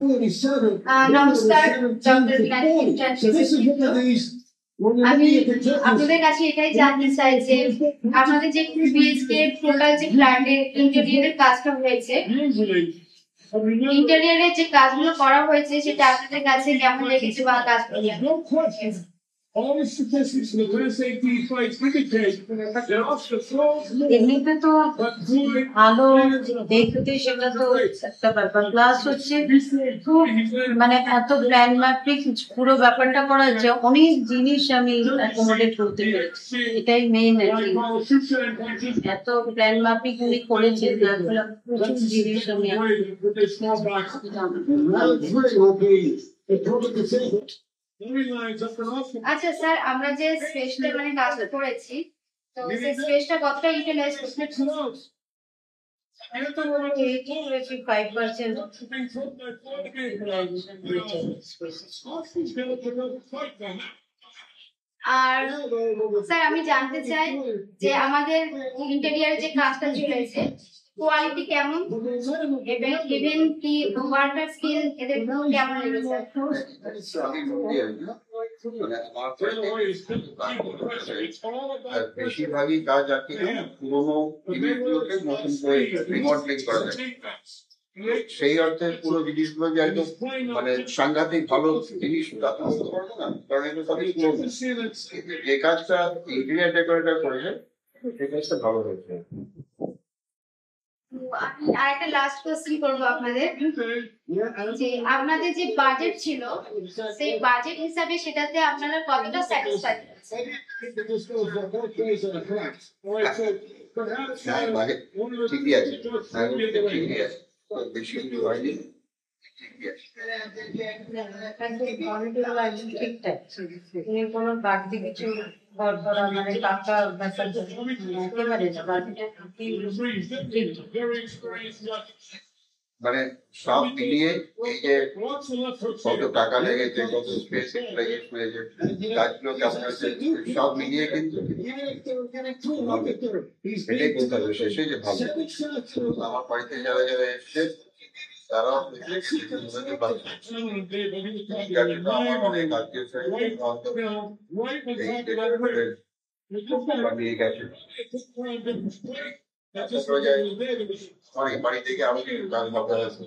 নমস্কার ডক্টর আমি আপনাদের কাছে এটাই জানতে চাই যে আমাদের যে বিএসকে টোটাল যে ফ্ল্যাটের ইন্টেরিয়রের কাজটা হয়েছে, ইন্টেরিয়রের যে কাজগুলো করা হয়েছে সেটা আপনাদের কাছে কেমন লেগেছে বা কাজগুলো All the statistics in the Class A flights indicate that after flows, এমনিতে তো ভালো দেখতে সেটা তো একটা ব্যাপার, প্লাস হচ্ছে খুব মানে এত প্ল্যান মাফিক পুরো ব্যাপারটা করা হচ্ছে, অনেক জিনিস আমি অ্যাকোমোডেট করতে পেরেছি, এটাই মেইন। এত প্ল্যান মাফিক উনি করেছেন, প্রচুর জিনিস আমি আচ্ছা স্যার, আমরা যে স্পেসটা মানে কাজ করেছি, তো সেই স্পেসটা কতটা ইউটিলাইজ করতে? আর স্যার আমি জানতে চাই যে আমাদের ইন্টেরিয়রে যে কাজটা চলেছে কোয়ালিটি কেমন, ইভেন কি ওয়াটার স্কিল এদের কেমন লেগেছে? বেশিরভাগই কাজ আর কি পুরোনো জিনিসগুলোকে নতুন করে রিমডেলিং করা যায়, সেই অর্থে পুরো জিনিসগুলো যে একদম মানে সাংঘাতিক ভালো জিনিস কারণ এগুলো সবই যে কাজটা ইন্টেরিয়র ডেকোরেটর করেছে সেই কাজটা ভালো হয়েছে। আমি আরেকটা লাস্ট কোশ্চেন করবো আপনাদের, যে আপনাদের যে বাজেট ছিল সেই বাজেট হিসাবে সেটাতে আপনারা কতটা স্যাটিসফাইড? বাজেট ঠিকই আছে, ঠিকই আছে, বেশি কিছু হয়নি, ঠিকঠাক, কোনো বাড়তি কিছু মানে টাকা ব্যাপার একেবারে মানে সব মিলিয়ে এই যে কত টাকা লেগেছে, কত স্পেস লেগেছে, গাছগুলো কেমন আছে, সব মিলিয়ে কিন্তু এটাই বলতে হবে শেষে যে ভালো। আমার বাড়িতে যারা যারা এসছে তারাও আমার অনেক আত্মীয় বানিয়ে গেছে, অনেক বাড়ি থেকে আমি কাজ ভাবতে আছে।